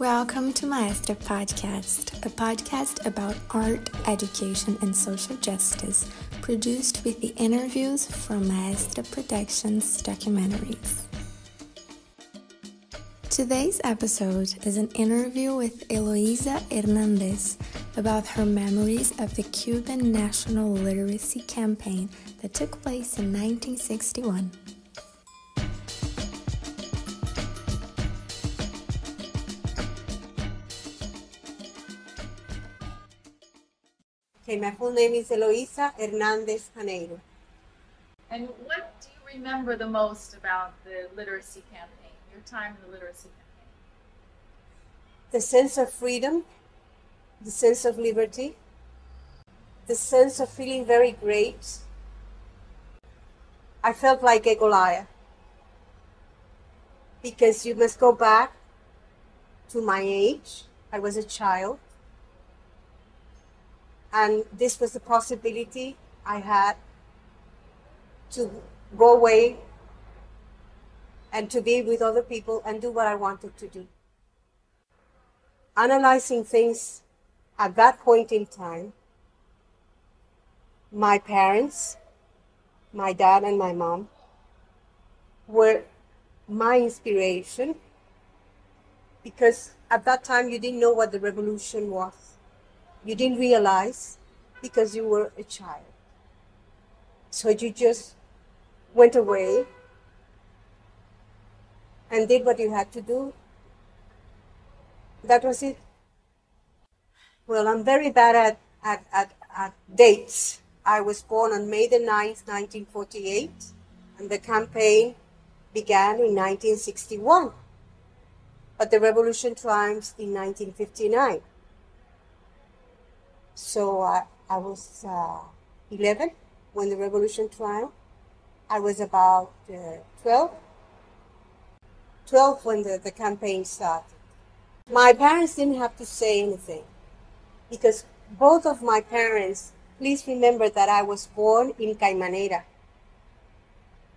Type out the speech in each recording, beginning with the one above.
Welcome to Maestra Podcast, a podcast about art, education, and social justice, produced with the interviews from Maestra Productions documentaries. Today's episode is an interview with Eloisa Hernandez about her memories of the Cuban National Literacy Campaign that took place in 1961. Okay, my full name is Eloisa Hernandez Janeiro. And what do you remember the most about the literacy campaign, your time in the literacy campaign? The sense of freedom, the sense of liberty, the sense of feeling very great. I felt like a Goliath because you must go back to my age. I was a child. And this was the possibility I had to go away and to be with other people and do what I wanted to do. Analyzing things at that point in time, my parents, my dad and my mom, were my inspiration because at that time you didn't know what the revolution was. You didn't realize because you were a child. So you just went away and did what you had to do. That was it. Well, I'm very bad at dates. I was born on May the 9th, 1948, and the campaign began in 1961. But the revolution triumphs in 1959. So I was 11 when the revolution triumphed. I was about 12 when the campaign started. My parents didn't have to say anything because both of my parents, please remember that I was born in Caimanera.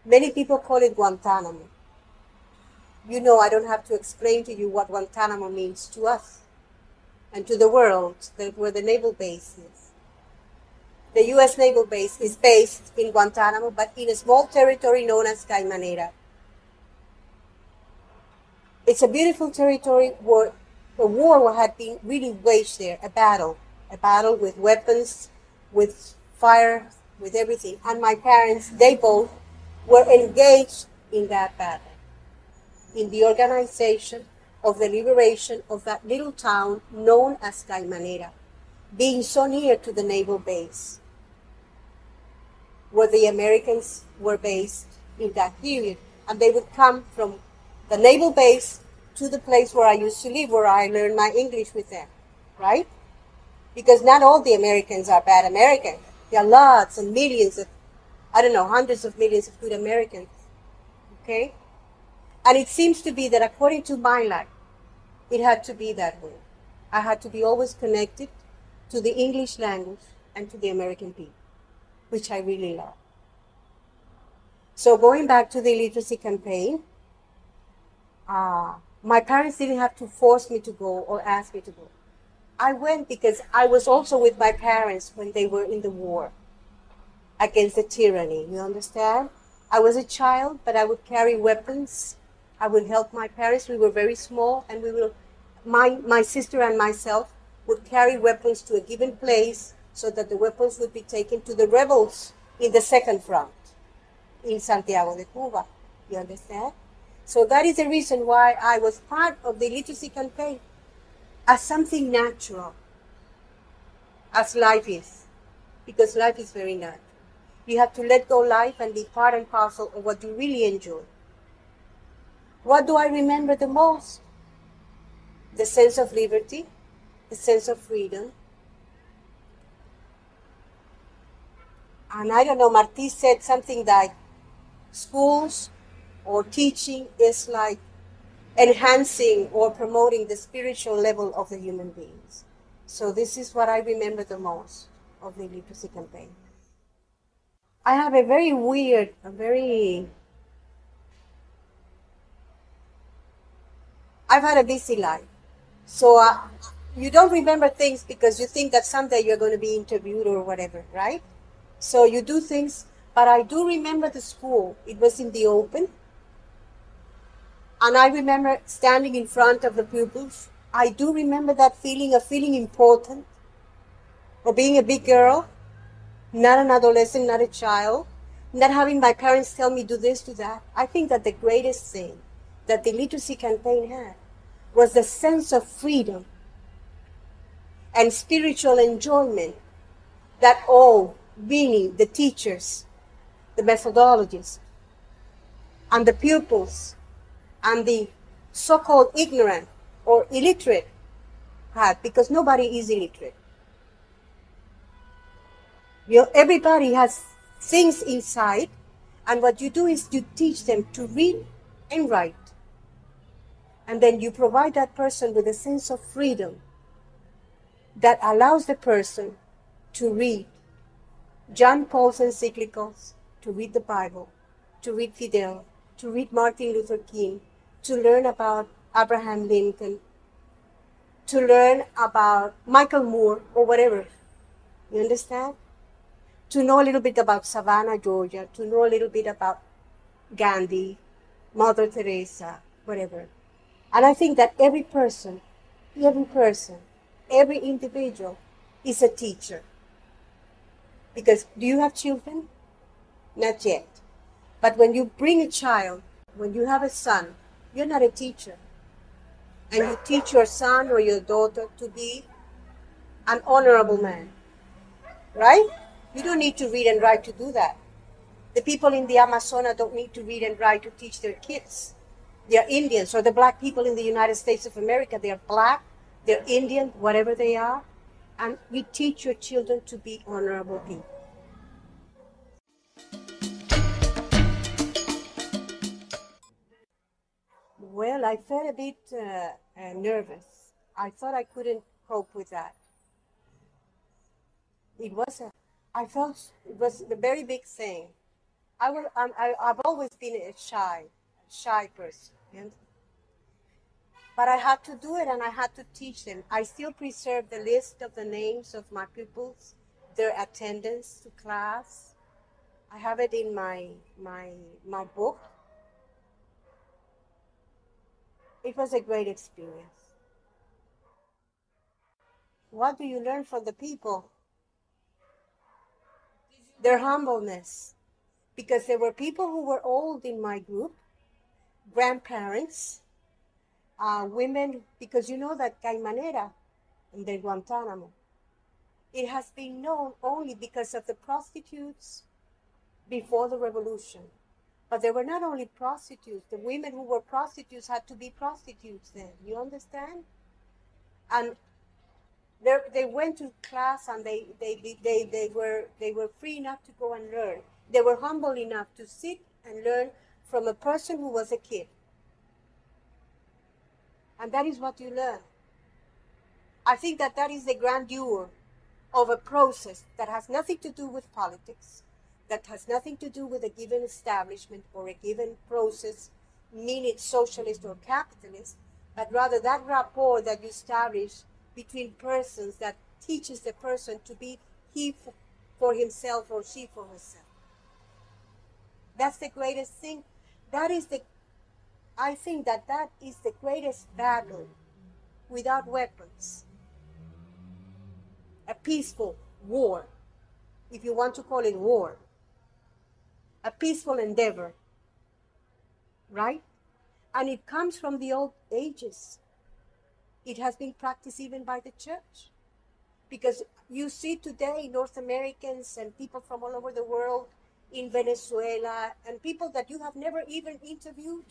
Many people call it Guantanamo. You know, I don't have to explain to you what Guantanamo means to us and to the world, where the naval base is. The U.S. naval base is based in Guantanamo, but in a small territory known as Caimanera. It's a beautiful territory where a war had been really waged there, a battle with weapons, with fire, with everything. And my parents, they both were engaged in that battle, in the organization of the liberation of that little town known as Caimanera, being so near to the naval base, where the Americans were based in that period. And they would come from the naval base to the place where I used to live, where I learned my English with them, right? Because not all the Americans are bad Americans. There are lots and millions of, hundreds of millions of good Americans, okay? And it seems to be that according to my life, it had to be that way. I had to be always connected to the English language and to the American people, which I really love. So going back to the literacy campaign, my parents didn't have to force me to go or ask me to go. I went because I was also with my parents when they were in the war against the tyranny, you understand? I was a child, but I would carry weapons. I would help my parents. We were very small, and my sister and myself would carry weapons to a given place so that the weapons would be taken to the rebels in the second front in Santiago de Cuba. You understand? So that is the reason why I was part of the literacy campaign as something natural, as life is, because life is very natural. You have to let go life and be part and parcel of what you really enjoy. What do I remember the most? The sense of liberty, the sense of freedom. And I don't know, Martí said something like schools or teaching is like enhancing or promoting the spiritual level of the human beings. So this is what I remember the most of the literacy campaign. I have a very weird, I've had a busy life. So you don't remember things because you think that someday you're going to be interviewed or whatever, right? So you do things, but I do remember the school. It was in the open. And I remember standing in front of the pupils. I do remember that feeling of feeling important, of being a big girl, not an adolescent, not a child, not having my parents tell me do this, do that. I think that the greatest thing that the literacy campaign had was the sense of freedom and spiritual enjoyment that all, meaning the teachers, the methodologists, and the pupils, and the so-called ignorant or illiterate had, because nobody is illiterate. Everybody has things inside, and what you do is you teach them to read and write. And then you provide that person with a sense of freedom that allows the person to read John Paul's encyclicals, to read the Bible, to read Fidel, to read Martin Luther King, to learn about Abraham Lincoln, to learn about Michael Moore or whatever. You understand? To know a little bit about Savannah, Georgia, to know a little bit about Gandhi, Mother Teresa, whatever. And I think that every person, every individual is a teacher. Because do you have children? Not yet. But when you bring a child, when you have a son, you're not a teacher. And you teach your son or your daughter to be an honorable man. Right? You don't need to read and write to do that. The people in the Amazonas don't need to read and write to teach their kids. They're Indians, or the black people in the United States of America. They're black, they're Indian, whatever they are. And you teach your children to be honorable people. Well, I felt a bit nervous. I thought I couldn't cope with that. I felt it was a very big thing. I've always been a shy person. You know? But I had to do it, and I had to teach them. I still preserve the list of the names of my pupils, their attendance to class. I have it in my book. It was a great experience. What do you learn from the people? Their humbleness. Because there were people who were old in my group, grandparents, women, because you know that Caimanera in the Guantanamo, it has been known only because of the prostitutes before the revolution. But there were not only prostitutes, the women who were prostitutes had to be prostitutes then, you understand? And they went to class, and they were free enough to go and learn. They were humble enough to sit and learn from a person who was a kid. And that is what you learn. I think that that is the grandeur of a process that has nothing to do with politics, that has nothing to do with a given establishment or a given process, mean it socialist or capitalist, but rather that rapport that you establish between persons that teaches the person to be he for himself or she for herself. That's the greatest thing. I think that that is the greatest battle without weapons. A peaceful war, if you want to call it war. A peaceful endeavor, right? And it comes from the old ages. It has been practiced even by the church. Because you see today North Americans and people from all over the world in Venezuela, and people that you have never even interviewed,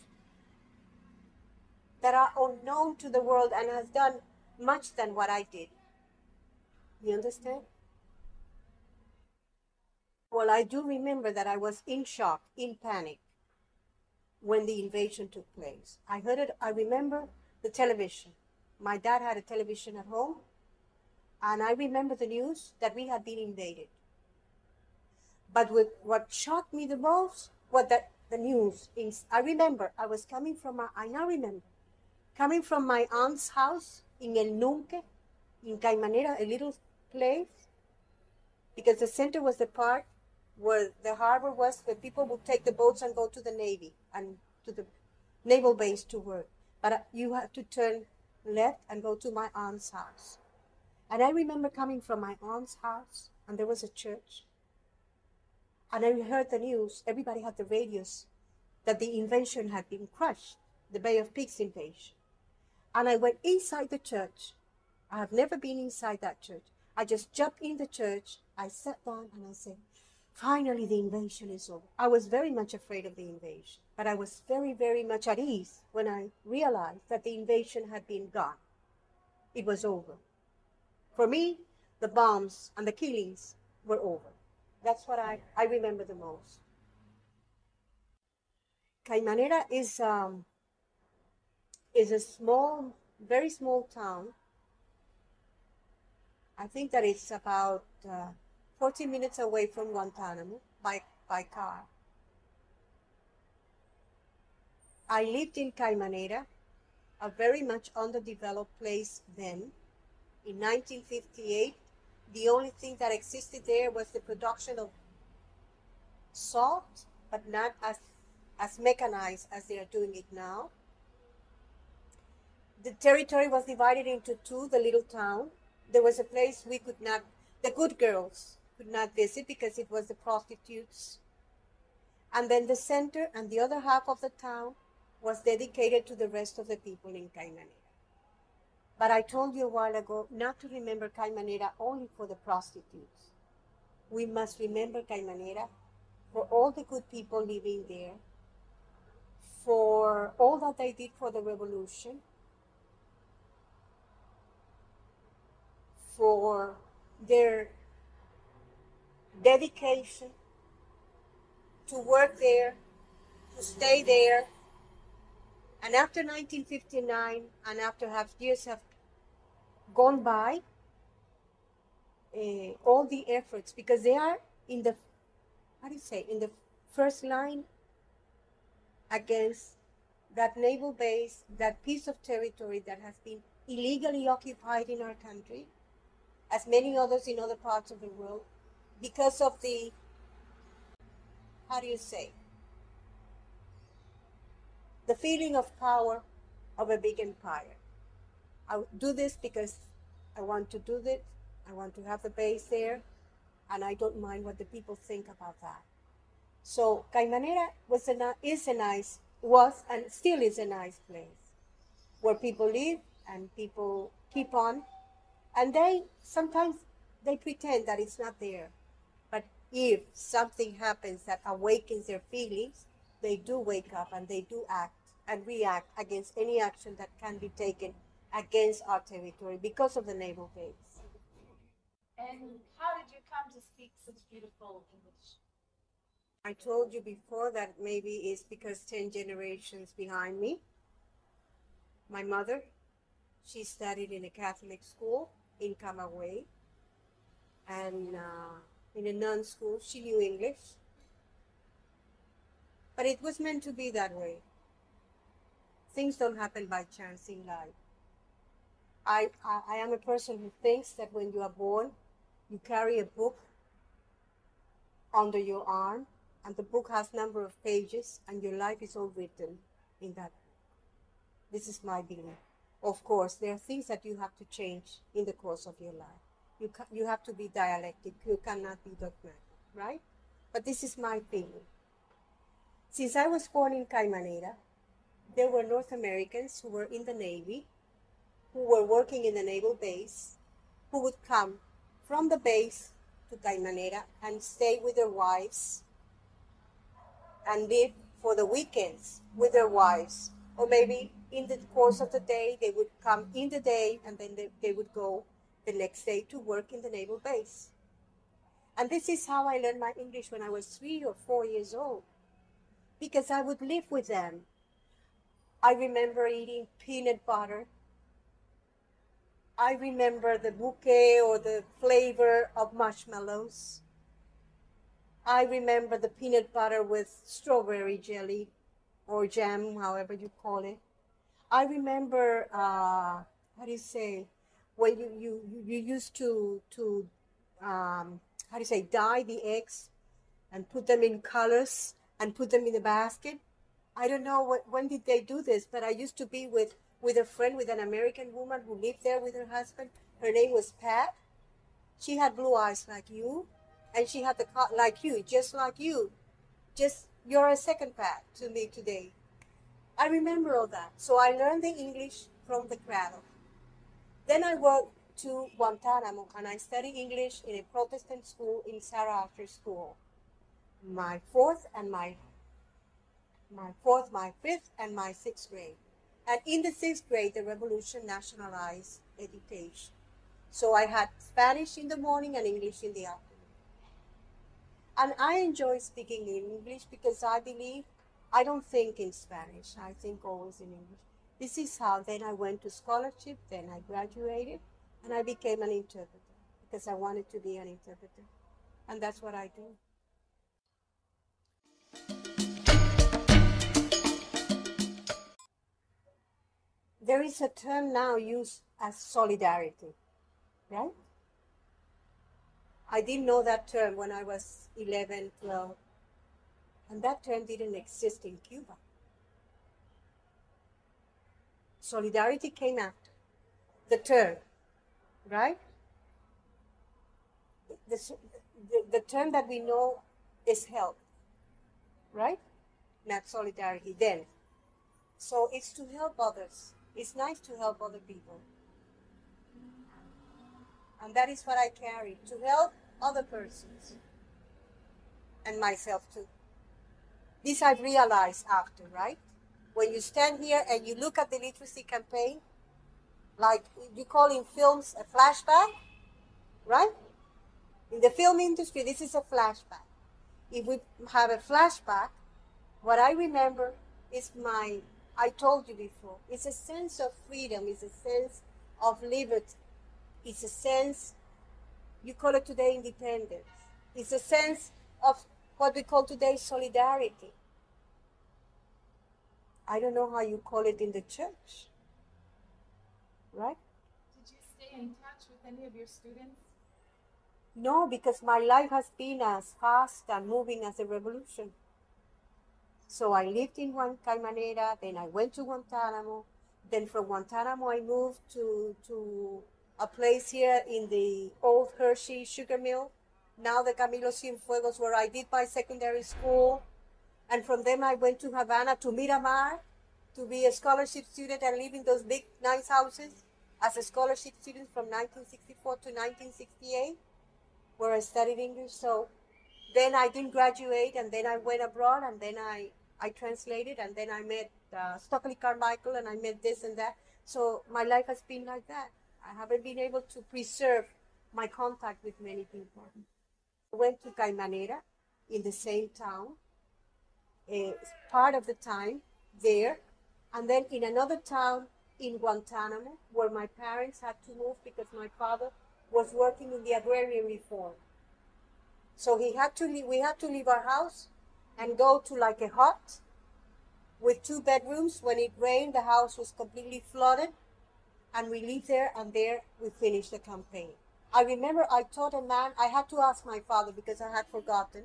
that are unknown to the world and has done much than what I did. You understand? Well, I do remember that I was in shock, in panic, when the invasion took place. I remember the television. My dad had a television at home, and I remember the news that we had been invaded. But what shocked me the most was that the news. I remember I was coming from my aunt's house in El Nunque, in Caimanera, a little place, because the center was the part where the harbor was, where people would take the boats and go to the Navy and to the naval base to work. But you had to turn left and go to my aunt's house. And I remember coming from my aunt's house, and there was a church. And I heard the news, everybody had the radios, that the invasion had been crushed, the Bay of Pigs invasion. And I went inside the church. I have never been inside that church. I just jumped in the church, I sat down, and I said, finally the invasion is over. I was very much afraid of the invasion, but I was very, very much at ease when I realized that the invasion had been gone. It was over. For me, the bombs and the killings were over. That's what I remember the most. Caimanera is a small, very small town. I think that it's about 40 minutes away from Guantanamo by car. I lived in Caimanera, a very much underdeveloped place then. In 1958, the only thing that existed there was the production of salt, but not as mechanized as they are doing it now. The territory was divided into two, the little town. There was a place we could not, the good girls could not visit because it was the prostitutes. And then the center and the other half of the town was dedicated to the rest of the people in Caimanera. But I told you a while ago not to remember Caimanera only for the prostitutes. We must remember Caimanera for all the good people living there, for all that they did for the revolution, for their dedication to work there, to stay there. And after 1959, and after years have gone by, all the efforts, because they are in the, in the first line against that naval base, that piece of territory that has been illegally occupied in our country, as many others in other parts of the world, because of the, the feeling of power of a big empire. I do this because I want to do this. I want to have the base there, and I don't mind what the people think about that. So Caimanera was and still is a nice place where people live and people keep on, and sometimes they pretend that it's not there. But if something happens that awakens their feelings, they do wake up and they do act and react against any action that can be taken against our territory because of the naval base. And how did you come to speak such beautiful English? I told you before that maybe it's because 10 generations behind me. My mother, she studied in a Catholic school in Camagüey, and in a nun school, she knew English. But it was meant to be that way. Things don't happen by chance in life. I am a person who thinks that when you are born, you carry a book under your arm, and the book has a number of pages, and your life is all written in that book. This is my belief. Of course, there are things that you have to change in the course of your life. You have to be dialectic. You cannot be dogmatic, right? But this is my feeling. Since I was born in Caimanera, there were North Americans who were in the Navy, who were working in the naval base, who would come from the base to Caimanera and stay with their wives and live for the weekends with their wives. Or maybe in the course of the day, they would come in the day and then they would go the next day to work in the naval base. And this is how I learned my English when I was 3 or 4 years old, because I would live with them. I remember eating peanut butter. I remember the bouquet or the flavor of marshmallows. I remember the peanut butter with strawberry jelly or jam, however you call it. I remember how do you say, when you used to how do you say, dye the eggs and put them in colors and put them in the basket. I don't know when did they do this, but I used to be with a friend, with an American woman who lived there with her husband. Her name was Pat. She had blue eyes like you, and she had the like you, just like you. Just you're a second Pat to me today. I remember all that. So I learned the English from the cradle. Then I went to Guantanamo and I studied English in a Protestant school in Sarah After School. My fifth, and my sixth grade. And in the sixth grade, the revolution nationalized education. So I had Spanish in the morning and English in the afternoon. And I enjoy speaking in English because I believe I don't think in Spanish. I think always in English. This is how then I went to scholarship, then I graduated, and I became an interpreter because I wanted to be an interpreter. And that's what I do. There is a term now used as solidarity, right? I didn't know that term when I was 11, 12, and that term didn't exist in Cuba. Solidarity came after the term, right? The term that we know is help, right? Not solidarity then. So it's to help others. It's nice to help other people. And that is what I carry, to help other persons and myself too. This I've realized after, right? When you stand here and you look at the literacy campaign, like you call in films a flashback, right? In the film industry, this is a flashback. If we have a flashback, what I remember is I told you before, it's a sense of freedom, it's a sense of liberty, it's a sense, you call it today independence, it's a sense of what we call today solidarity. I don't know how you call it in the church, right? Did you stay in touch with any of your students? No, because my life has been as fast and moving as a revolution. So I lived in Caimanera, then I went to Guantanamo, then from Guantanamo I moved to a place here in the old Hershey sugar mill, now the Camilo Cienfuegos, where I did my secondary school. And from them I went to Havana, to Miramar, to be a scholarship student and live in those big, nice houses as a scholarship student from 1964 to 1968, where I studied English. So then I didn't graduate, and then I went abroad, and then I translated, and then I met Stokely Carmichael, and I met this and that. So my life has been like that. I haven't been able to preserve my contact with many people. I went to Caimanera in the same town, part of the time there, and then in another town in Guantanamo, where my parents had to move because my father was working in the agrarian reform. So we had to leave our house and go to like a hut with 2 bedrooms. When it rained, the house was completely flooded, and we lived there, and there we finished the campaign. I remember I taught a man, I had to ask my father because I had forgotten.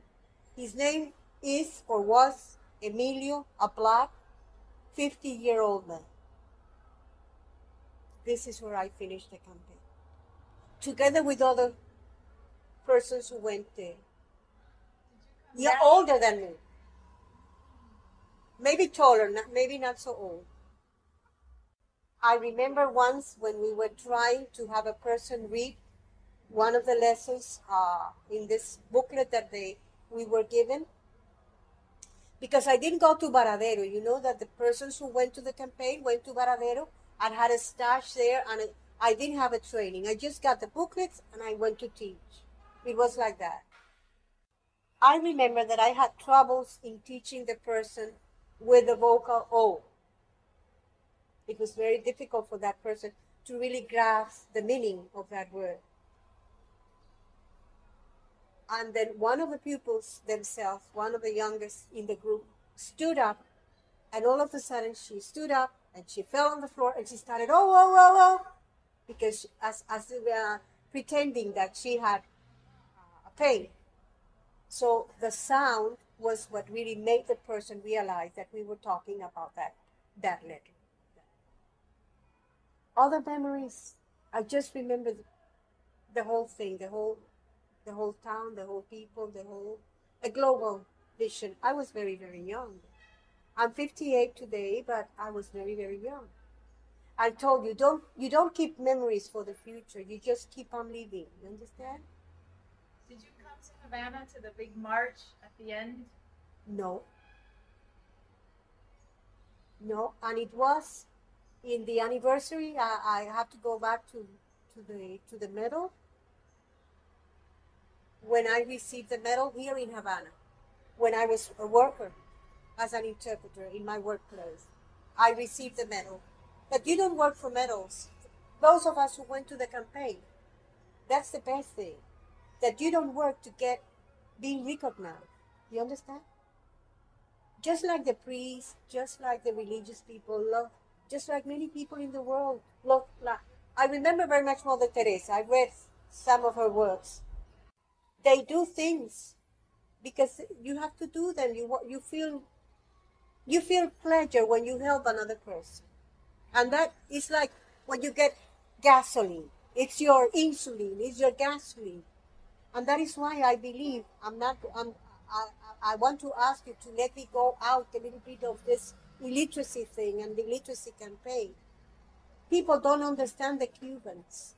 His name is or was Emilio, a black 50-year-old man. This is where I finished the campaign, together with other persons who went there. Yeah, older than me. Maybe taller, maybe not so old. I remember once when we were trying to have a person read one of the lessons in this booklet that we were given, because I didn't go to Varadero. You know that the persons who went to the campaign went to Varadero and had a stash there, and I didn't have a training. I just got the booklets and I went to teach. It was like that. I remember that I had troubles in teaching the person with the vocal O. It was very difficult for that person to really grasp the meaning of that word. And then one of the pupils themselves, one of the youngest in the group, stood up, and all of a sudden she stood up and she fell on the floor and she started, oh, oh, oh, oh. because as pretending that she had a pain. So the sound was what really made the person realize that we were talking about that letter. Other memories, I just remember the whole thing, the whole town, the whole people, a global vision. I was very, very young. I'm 58 today, but I was very, very young. I told you, you don't keep memories for the future. You just keep on living. You understand? Did you come to Havana to the big march at the end? No. No, and it was in the anniversary. I have to go back to the medal. When I received the medal here in Havana, when I was a worker as an interpreter in my workplace, I received the medal. But you don't work for medals. Those of us who went to the campaign, that's the best thing. That you don't work to get being recognized. You understand? Just like the priests, just like the religious people, just like many people in the world. I remember very much Mother Teresa. I read some of her works. They do things because you have to do them. You feel pleasure when you help another person. And that is like when you get gasoline. It's your insulin, it's your gasoline. And that is why I believe I want to ask you to let me go out a little bit of this illiteracy thing and the illiteracy campaign. People don't understand the Cubans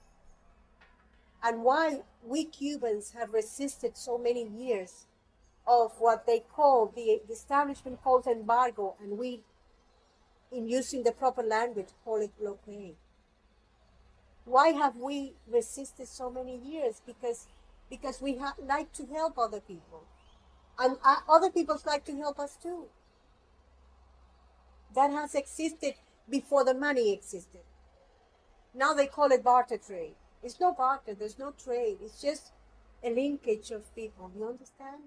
and why we Cubans have resisted so many years of what they call, the establishment calls embargo, and we, in using the proper language, call it blockade. Why have we resisted so many years? Because we like to help other people. And other people like to help us too. That has existed before the money existed. Now they call it barter trade. It's no barter, there's no trade. It's just a linkage of people. You understand?